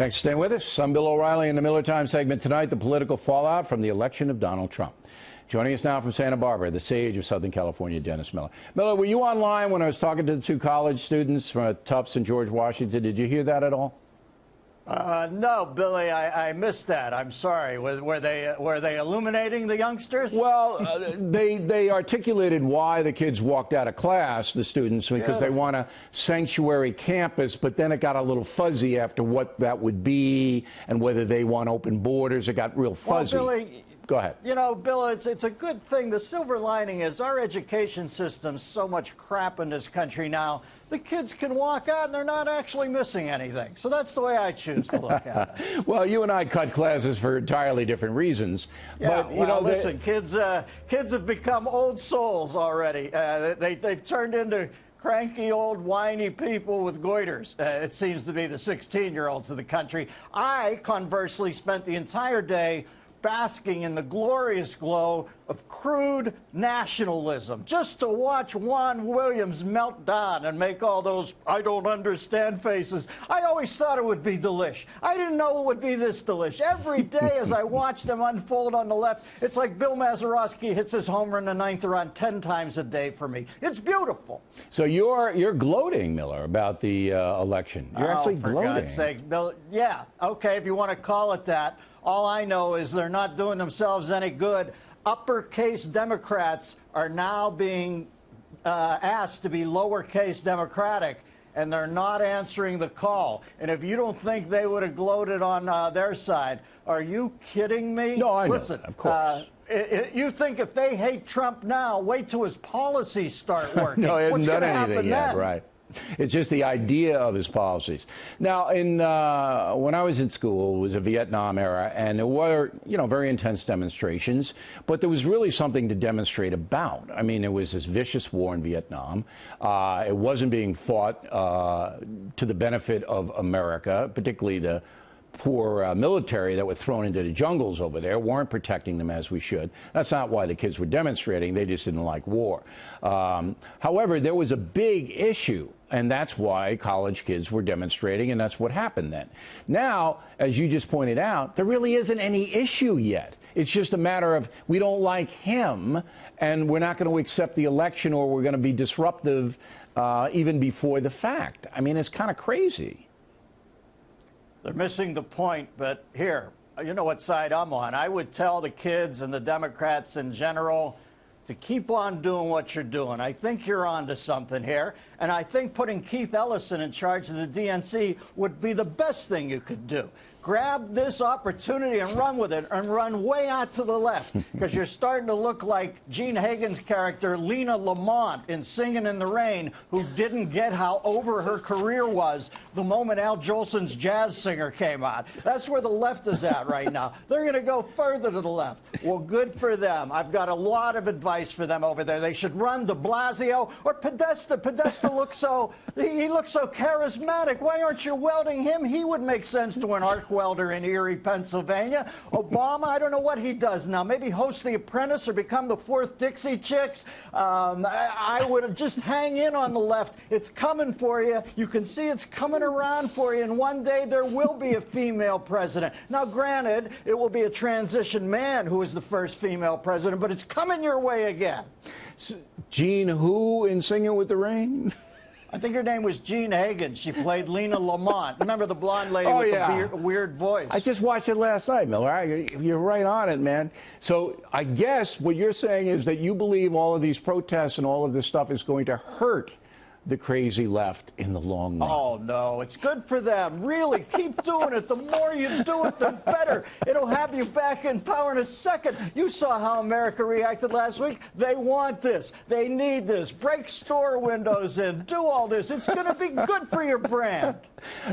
Thanks for staying with us. I'm Bill O'Reilly in the Miller Time segment tonight, the political fallout from the election of Donald Trump. Joining us now from Santa Barbara, the sage of Southern California, Dennis Miller. Miller, were you online when I was talking to the two college students from Tufts and George Washington? Did you hear that at all? No, Billy, I missed that. I'm sorry. Were they illuminating the youngsters? Well, they articulated why the kids walked out of class, the students, because they want a sanctuary campus, but then it got a little fuzzy after what that would be and whether they want open borders. It got real fuzzy. Well, Billy, go ahead. You know, Bill, it's a good thing. The silver lining is our education system's so much crap in this country now. The kids can walk out and they're not actually missing anything. So that's the way I choose to look at it. Well, you and I cut classes for entirely different reasons. Yeah, but, you know, listen, kids have become old souls already. They've turned into cranky, old, whiny people with goiters. It seems to be the 16-year-olds of the country. I, conversely, spent the entire day basking in the glorious glow of crude nationalism, just to watch Juan Williams melt down and make all those I don't understand faces. I always thought it would be delish. I didn't know it would be this delish. Every day as I watch them unfold on the left, it's like Bill Mazeroski hits his homer in the ninth around 10 times a day for me. It's beautiful. So you're gloating, Miller, about the election. You're actually gloating. For God's sake, Bill. Yeah, okay, if you want to call it that. All I know is they're not doing themselves any good. Uppercase Democrats are now being asked to be lowercase Democratic, and they're not answering the call. And if you don't think they would have gloated on their side, are you kidding me? No, I know. Listen, of course. You think if they hate Trump now, wait till his policies start working. No, he hasn't What's done gonna anything happen yet, then? right? It's just the idea of his policies. Now, when I was in school, it was a Vietnam era, and there were, very intense demonstrations, but there was really something to demonstrate about. I mean, there was this vicious war in Vietnam. It wasn't being fought to the benefit of America, particularly the poor military that were thrown into the jungles over there weren't protecting them as we should. That's not why the kids were demonstrating. They just didn't like war. However, there was a big issue, and that's why college kids were demonstrating, and that's what happened then. Now, as you just pointed out, there really isn't any issue yet. It's just a matter of we don't like him, and we're not going to accept the election, or we're going to be disruptive even before the fact. I mean, it's kind of crazy. They're missing the point, but here, you know what side I'm on. I would tell the kids and the Democrats in general to keep on doing what you're doing. I think you're on to something here, and I think putting Keith Ellison in charge of the DNC would be the best thing you could do. Grab this opportunity and run with it, and run way out to the left, because you're starting to look like Gene Hagen's character, Lena Lamont, in Singing in the Rain, who didn't get how over her career was the moment Al Jolson's Jazz Singer came out. That's where the left is at right now. They're going to go further to the left. Well, good for them. I've got a lot of advice for them over there. They should run de Blasio or Podesta. Podesta looks he looks so charismatic. Why aren't you welding him? He would make sense to an arc welder in Erie, Pennsylvania. Obama, I don't know what he does now. Maybe host The Apprentice or become the fourth Dixie Chicks. I would just hang in on the left. It's coming for you. You can see it's coming around for you, and one day there will be a female president. Now, granted, it will be a transition man who is the first female president, but it's coming your way again. Gene who in Singing with the Rain? I think her name was Gene Hagen. She played Lena Lamont. Remember the blonde lady with the weird voice? I just watched it last night, Miller. You're right on it, man. So I guess what you're saying is that you believe all of these protests and all of this stuff is going to hurt the crazy left in the long run. Oh, no. It's good for them. Really, keep doing it. The more you do it, the better. It'll have you back in power in a second. You saw how America reacted last week. They want this. They need this. Break store windows in. Do all this. It's going to be good for your brand.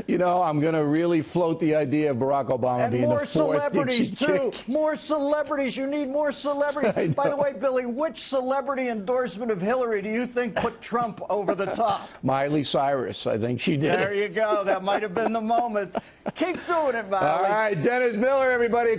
I'm going to really float the idea of Barack Obama being the fourth celebrities, Dixie too. Chick. More celebrities. You need more celebrities. By the way, Billy, which celebrity endorsement of Hillary do you think put Trump over the top? Miley Cyrus. I think she did. There you go. That might have been the moment. Keep doing it, Miley. All right, Dennis Miller, everybody.